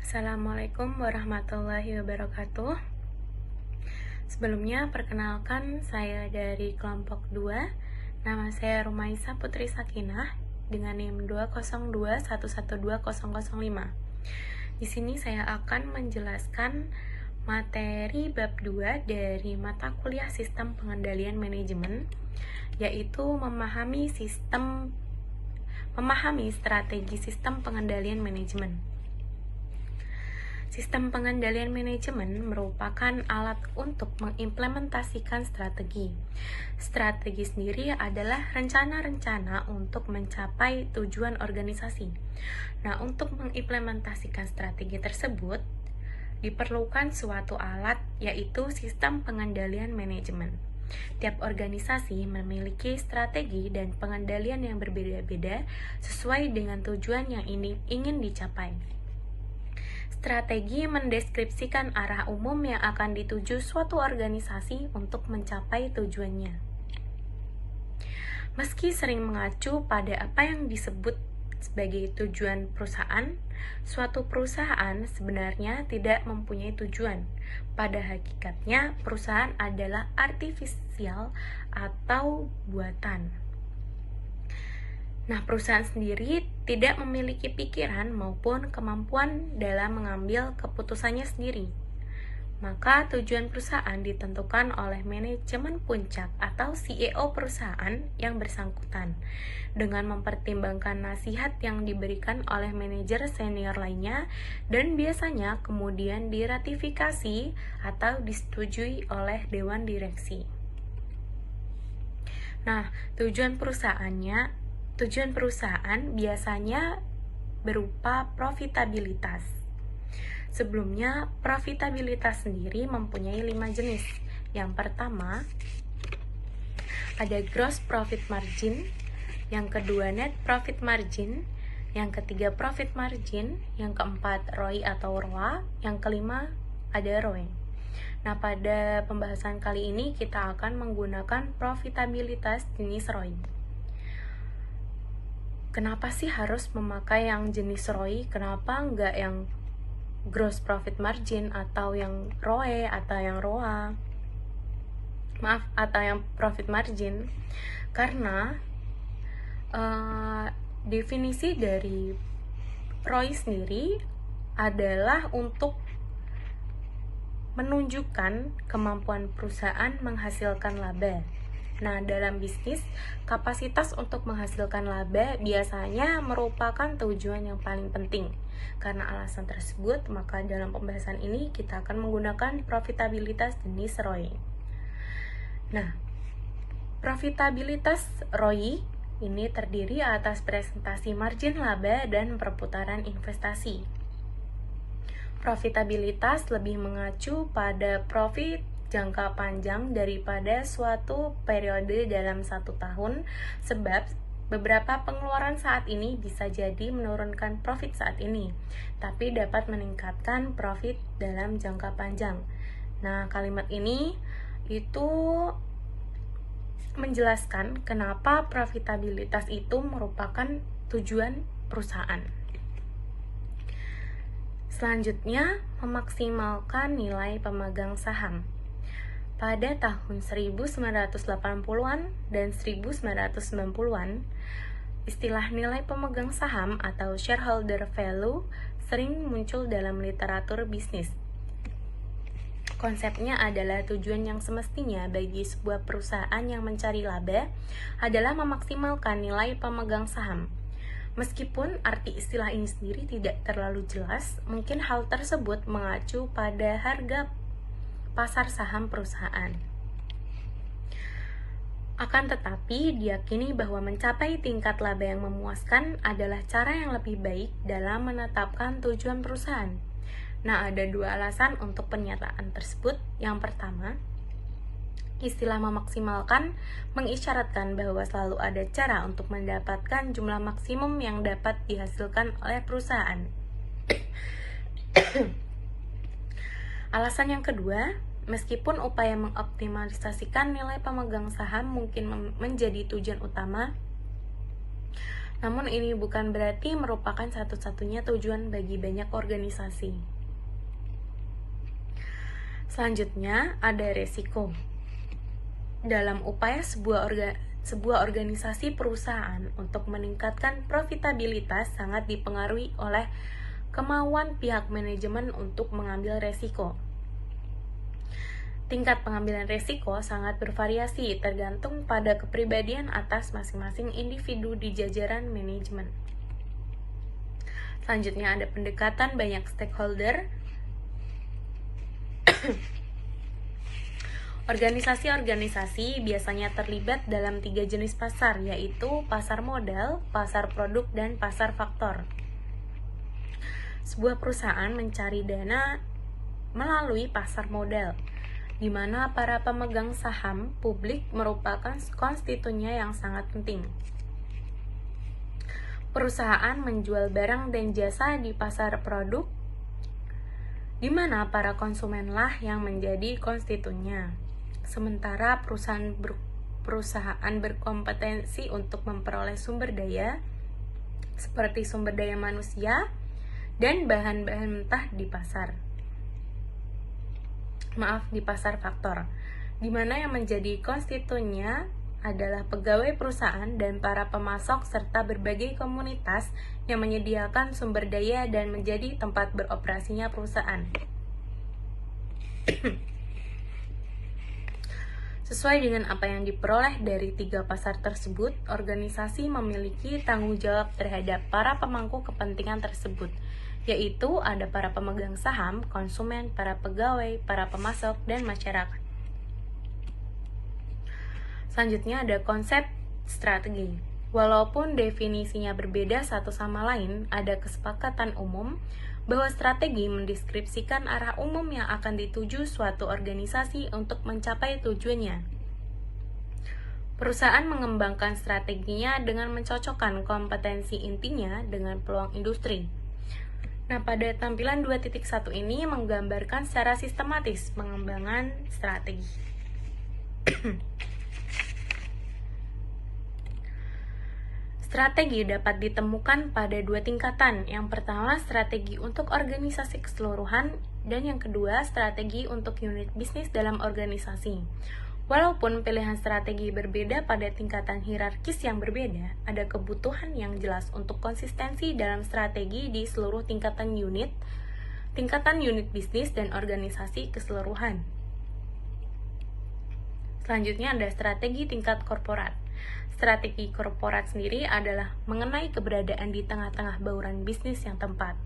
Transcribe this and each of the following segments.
Assalamualaikum warahmatullahi wabarakatuh. Sebelumnya perkenalkan saya dari kelompok 2. Nama saya Rumaisa Putri Sakinah dengan NIM 202112005. Di sini saya akan menjelaskan materi bab 2 dari mata kuliah Sistem Pengendalian Manajemen, yaitu memahami strategi sistem pengendalian manajemen. Sistem pengendalian manajemen merupakan alat untuk mengimplementasikan strategi. Strategi sendiri adalah rencana-rencana untuk mencapai tujuan organisasi. Nah, untuk mengimplementasikan strategi tersebut, diperlukan suatu alat, yaitu sistem pengendalian manajemen. Tiap organisasi memiliki strategi dan pengendalian yang berbeda-beda sesuai dengan tujuan yang ingin dicapai. Strategi mendeskripsikan arah umum yang akan dituju suatu organisasi untuk mencapai tujuannya. Meski sering mengacu pada apa yang disebut sebagai tujuan perusahaan, suatu perusahaan sebenarnya tidak mempunyai tujuan. Pada hakikatnya, perusahaan adalah artifisial atau buatan. Nah, perusahaan sendiri tidak memiliki pikiran maupun kemampuan dalam mengambil keputusannya sendiri. Maka tujuan perusahaan ditentukan oleh manajemen puncak atau CEO perusahaan yang bersangkutan dengan mempertimbangkan nasihat yang diberikan oleh manajer senior lainnya dan biasanya kemudian diratifikasi atau disetujui oleh dewan direksi. Nah, tujuan perusahaan biasanya berupa profitabilitas. Sebelumnya, profitabilitas sendiri mempunyai 5 jenis. Yang pertama, ada gross profit margin. Yang kedua, net profit margin. Yang ketiga, profit margin. Yang keempat, ROI atau ROA. Yang kelima, ada ROE. Nah, pada pembahasan kali ini kita akan menggunakan profitabilitas jenis ROI. Kenapa sih harus memakai yang jenis ROI? Kenapa enggak yang gross profit margin atau yang ROE atau yang ROA? Atau yang profit margin? Karena definisi dari ROI sendiri adalah untuk menunjukkan kemampuan perusahaan menghasilkan laba. Nah, dalam bisnis, kapasitas untuk menghasilkan laba biasanya merupakan tujuan yang paling penting. Karena alasan tersebut, maka dalam pembahasan ini kita akan menggunakan profitabilitas jenis ROI. Nah, profitabilitas ROI ini terdiri atas presentasi margin laba dan perputaran investasi. Profitabilitas lebih mengacu pada profit jangka panjang daripada suatu periode dalam 1 tahun, sebab beberapa pengeluaran saat ini bisa jadi menurunkan profit saat ini, tapi dapat meningkatkan profit dalam jangka panjang. Nah, kalimat ini itu menjelaskan kenapa profitabilitas itu merupakan tujuan perusahaan. Selanjutnya, memaksimalkan nilai pemegang saham. Pada tahun 1980-an dan 1990-an, istilah nilai pemegang saham atau shareholder value sering muncul dalam literatur bisnis. Konsepnya adalah tujuan yang semestinya bagi sebuah perusahaan yang mencari laba adalah memaksimalkan nilai pemegang saham. Meskipun arti istilah ini sendiri tidak terlalu jelas, mungkin hal tersebut mengacu pada harga pasar saham perusahaan. Akan tetapi, diyakini bahwa mencapai tingkat laba yang memuaskan adalah cara yang lebih baik dalam menetapkan tujuan perusahaan. Nah, ada 2 alasan untuk pernyataan tersebut. Yang pertama, istilah memaksimalkan mengisyaratkan bahwa selalu ada cara untuk mendapatkan jumlah maksimum yang dapat dihasilkan oleh perusahaan. Alasan yang kedua, meskipun upaya mengoptimalisasikan nilai pemegang saham mungkin menjadi tujuan utama, Namun ini bukan berarti merupakan satu-satunya tujuan bagi banyak organisasi. Selanjutnya ada resiko. Dalam upaya sebuah organisasi perusahaan untuk meningkatkan profitabilitas sangat dipengaruhi oleh kemauan pihak manajemen untuk mengambil resiko. Tingkat pengambilan resiko sangat bervariasi tergantung pada kepribadian atas masing-masing individu di jajaran manajemen. Selanjutnya ada pendekatan banyak stakeholder. Organisasi-organisasi biasanya terlibat dalam 3 jenis pasar, yaitu pasar modal, pasar produk, dan pasar faktor. Sebuah perusahaan mencari dana melalui pasar modal, di mana para pemegang saham publik merupakan konstituennya yang sangat penting. Perusahaan menjual barang dan jasa di pasar produk, di mana para konsumenlah yang menjadi konstituennya. Sementara perusahaan berkompetensi untuk memperoleh sumber daya, seperti sumber daya manusia dan bahan-bahan mentah di pasar faktor, di mana yang menjadi konstituennya adalah pegawai perusahaan dan para pemasok serta berbagai komunitas yang menyediakan sumber daya dan menjadi tempat beroperasinya perusahaan. Sesuai dengan apa yang diperoleh dari 3 pasar tersebut, organisasi memiliki tanggung jawab terhadap para pemangku kepentingan tersebut, yaitu ada para pemegang saham, konsumen, para pegawai, para pemasok, dan masyarakat. Selanjutnya ada konsep strategi. Walaupun definisinya berbeda satu sama lain, ada kesepakatan umum bahwa strategi mendeskripsikan arah umum yang akan dituju suatu organisasi untuk mencapai tujuannya. Perusahaan mengembangkan strateginya dengan mencocokkan kompetensi intinya dengan peluang industri. Nah, pada tampilan 2.1 ini menggambarkan secara sistematis pengembangan strategi. Strategi dapat ditemukan pada 2 tingkatan. Yang pertama, strategi untuk organisasi keseluruhan, dan yang kedua, strategi untuk unit bisnis dalam organisasi. Walaupun pilihan strategi berbeda pada tingkatan hierarkis yang berbeda, ada kebutuhan yang jelas untuk konsistensi dalam strategi di seluruh tingkatan unit bisnis dan organisasi keseluruhan. Selanjutnya ada strategi tingkat korporat. Strategi korporat sendiri adalah mengenai keberadaan di tengah-tengah bauran bisnis yang tepat.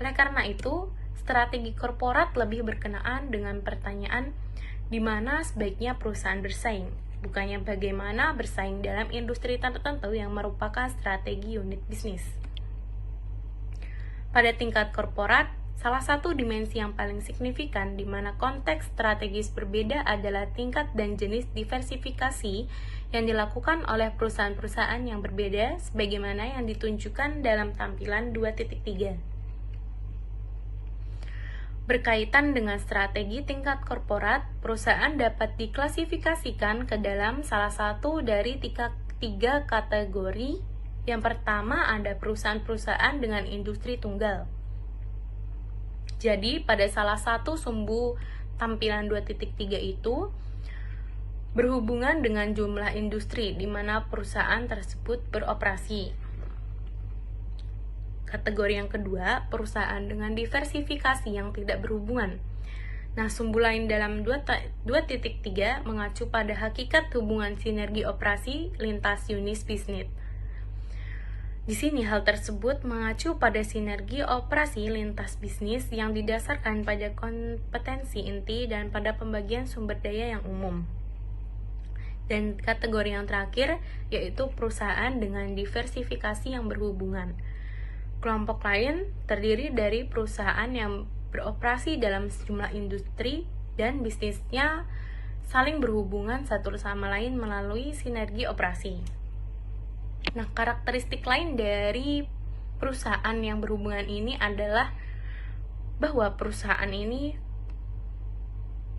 Oleh karena itu, strategi korporat lebih berkenaan dengan pertanyaan di mana sebaiknya perusahaan bersaing, bukannya bagaimana bersaing dalam industri tertentu yang merupakan strategi unit bisnis. Pada tingkat korporat, salah satu dimensi yang paling signifikan di mana konteks strategis berbeda adalah tingkat dan jenis diversifikasi yang dilakukan oleh perusahaan-perusahaan yang berbeda sebagaimana yang ditunjukkan dalam tampilan 2.3. Berkaitan dengan strategi tingkat korporat, perusahaan dapat diklasifikasikan ke dalam salah satu dari tiga kategori. Yang pertama ada perusahaan-perusahaan dengan industri tunggal. Jadi, pada salah satu sumbu tampilan 2.3 itu berhubungan dengan jumlah industri di mana perusahaan tersebut beroperasi. Kategori yang kedua, perusahaan dengan diversifikasi yang tidak berhubungan. Nah, sumbu lain dalam 2.3 mengacu pada hakikat hubungan sinergi operasi lintas unit bisnis. Di sini hal tersebut mengacu pada sinergi operasi lintas bisnis yang didasarkan pada kompetensi inti dan pada pembagian sumber daya yang umum. Dan kategori yang terakhir yaitu perusahaan dengan diversifikasi yang berhubungan. Kelompok lain terdiri dari perusahaan yang beroperasi dalam sejumlah industri dan bisnisnya saling berhubungan satu sama lain melalui sinergi operasi. Nah, karakteristik lain dari perusahaan yang berhubungan ini adalah bahwa perusahaan ini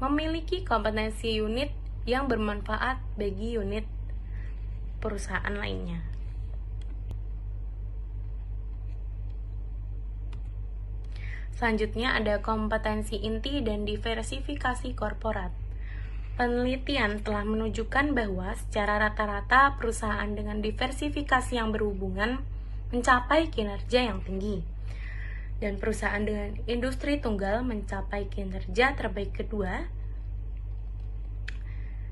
memiliki kompetensi unit yang bermanfaat bagi unit perusahaan lainnya. Selanjutnya ada kompetensi inti dan diversifikasi korporat. Penelitian telah menunjukkan bahwa secara rata-rata perusahaan dengan diversifikasi yang berhubungan mencapai kinerja yang tinggi. Dan perusahaan dengan industri tunggal mencapai kinerja terbaik kedua.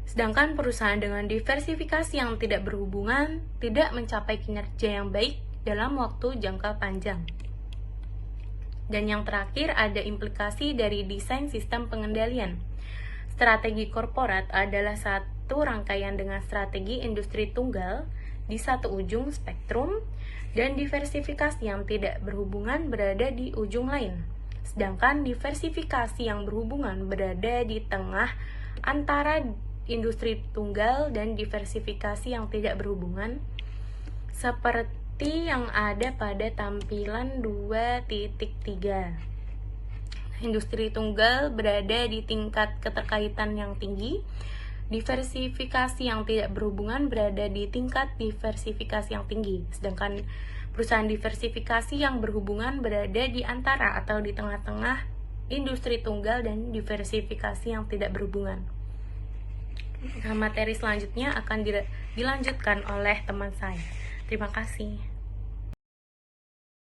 Sedangkan perusahaan dengan diversifikasi yang tidak berhubungan tidak mencapai kinerja yang baik dalam waktu jangka panjang. Dan yang terakhir ada implikasi dari desain sistem pengendalian. Strategi korporat adalah satu rangkaian dengan strategi industri tunggal di satu ujung spektrum dan diversifikasi yang tidak berhubungan berada di ujung lain. Sedangkan diversifikasi yang berhubungan berada di tengah antara industri tunggal dan diversifikasi yang tidak berhubungan, seperti yang ada pada tampilan 2.3. Industri tunggal berada di tingkat keterkaitan yang tinggi, diversifikasi yang tidak berhubungan berada di tingkat diversifikasi yang tinggi, sedangkan perusahaan diversifikasi yang berhubungan berada di antara atau di tengah-tengah industri tunggal dan diversifikasi yang tidak berhubungan. Nah, materi selanjutnya akan dilanjutkan oleh teman saya. Terima kasih.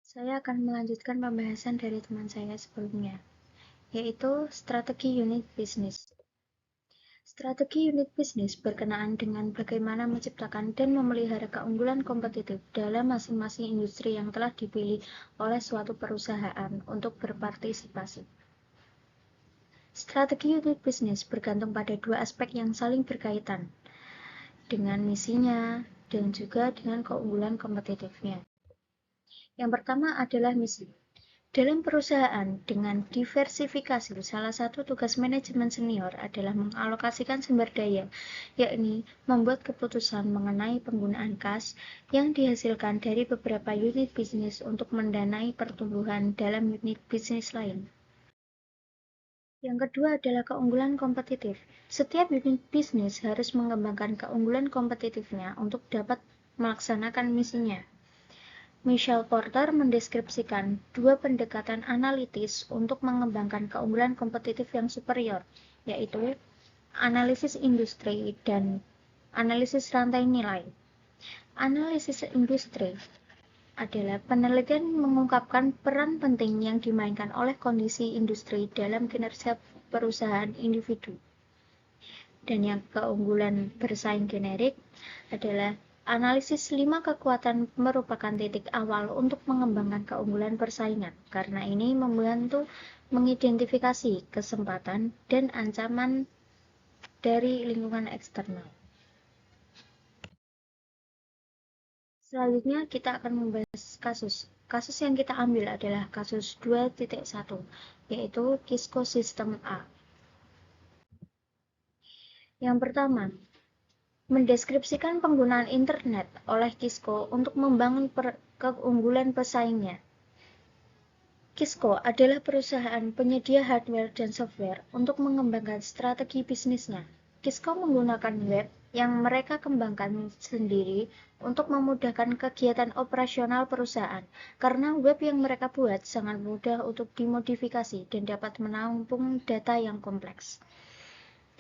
Saya akan melanjutkan pembahasan dari teman saya sebelumnya, yaitu strategi unit bisnis. Strategi unit bisnis berkenaan dengan bagaimana menciptakan dan memelihara keunggulan kompetitif dalam masing-masing industri yang telah dipilih oleh suatu perusahaan untuk berpartisipasi. Strategi unit bisnis bergantung pada dua aspek yang saling berkaitan, dengan misinya dan juga dengan keunggulan kompetitifnya. Yang pertama adalah misi. Dalam perusahaan dengan diversifikasi, salah satu tugas manajemen senior adalah mengalokasikan sumber daya, yakni membuat keputusan mengenai penggunaan kas yang dihasilkan dari beberapa unit bisnis untuk mendanai pertumbuhan dalam unit bisnis lain. Yang kedua adalah keunggulan kompetitif. Setiap unit bisnis harus mengembangkan keunggulan kompetitifnya untuk dapat melaksanakan misinya. Michelle Porter mendeskripsikan dua pendekatan analitis untuk mengembangkan keunggulan kompetitif yang superior, yaitu analisis industri dan analisis rantai nilai. Analisis industri adalah penelitian mengungkapkan peran penting yang dimainkan oleh kondisi industri dalam kinerja perusahaan individu. Dan yang keunggulan bersaing generik adalah analisis 5 kekuatan merupakan titik awal untuk mengembangkan keunggulan persaingan, karena ini membantu mengidentifikasi kesempatan dan ancaman dari lingkungan eksternal. Selanjutnya kita akan membahas kasus. Kasus yang kita ambil adalah kasus 2.1, yaitu Kisco System A. Yang pertama, mendeskripsikan penggunaan internet oleh Kisco untuk membangun keunggulan pesaingnya. Kisco adalah perusahaan penyedia hardware dan software untuk mengembangkan strategi bisnisnya. Kisco menggunakan web yang mereka kembangkan sendiri untuk memudahkan kegiatan operasional perusahaan, karena web yang mereka buat sangat mudah untuk dimodifikasi dan dapat menampung data yang kompleks.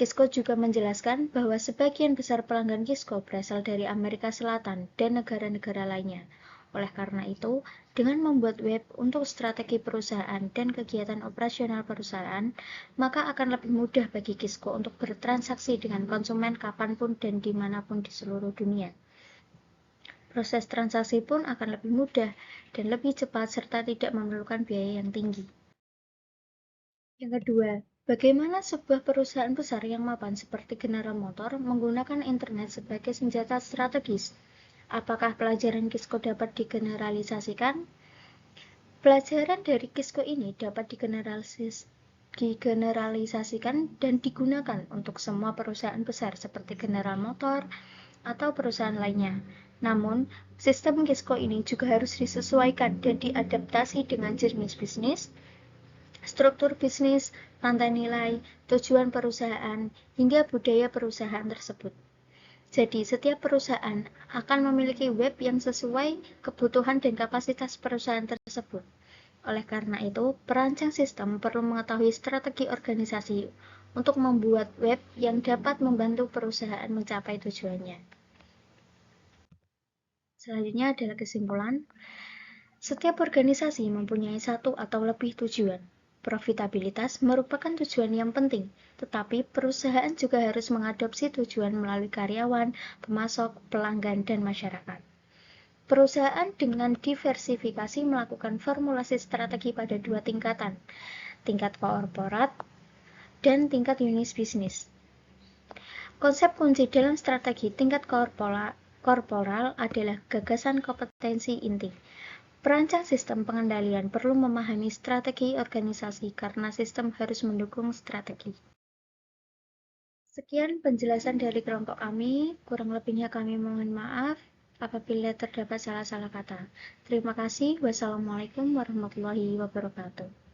Kisco juga menjelaskan bahwa sebagian besar pelanggan Kisco berasal dari Amerika Selatan dan negara-negara lainnya. Oleh karena itu, dengan membuat web untuk strategi perusahaan dan kegiatan operasional perusahaan, maka akan lebih mudah bagi Kisco untuk bertransaksi dengan konsumen kapanpun dan dimanapun di seluruh dunia. Proses transaksi pun akan lebih mudah dan lebih cepat serta tidak memerlukan biaya yang tinggi. Yang kedua, bagaimana sebuah perusahaan besar yang mapan seperti General Motors menggunakan internet sebagai senjata strategis? Apakah pelajaran Kisco dapat digeneralisasikan? Pelajaran dari Kisco ini dapat digeneralisasikan dan digunakan untuk semua perusahaan besar seperti General Motors atau perusahaan lainnya. Namun, sistem Kisco ini juga harus disesuaikan dan diadaptasi dengan jenis bisnis, struktur bisnis, rantai nilai, tujuan perusahaan, hingga budaya perusahaan tersebut. Jadi, setiap perusahaan akan memiliki web yang sesuai kebutuhan dan kapasitas perusahaan tersebut. Oleh karena itu, perancang sistem perlu mengetahui strategi organisasi untuk membuat web yang dapat membantu perusahaan mencapai tujuannya. Selanjutnya adalah kesimpulan. Setiap organisasi mempunyai satu atau lebih tujuan. Profitabilitas merupakan tujuan yang penting, tetapi perusahaan juga harus mengadopsi tujuan melalui karyawan, pemasok, pelanggan, dan masyarakat. Perusahaan dengan diversifikasi melakukan formulasi strategi pada dua tingkatan, tingkat korporat dan tingkat unit bisnis. Konsep kunci dalam strategi tingkat korporal adalah gagasan kompetensi inti. Perancang sistem pengendalian perlu memahami strategi organisasi karena sistem harus mendukung strategi. Sekian penjelasan dari kelompok kami, kurang lebihnya kami mohon maaf apabila terdapat salah-salah kata. Terima kasih. Wassalamualaikum warahmatullahi wabarakatuh.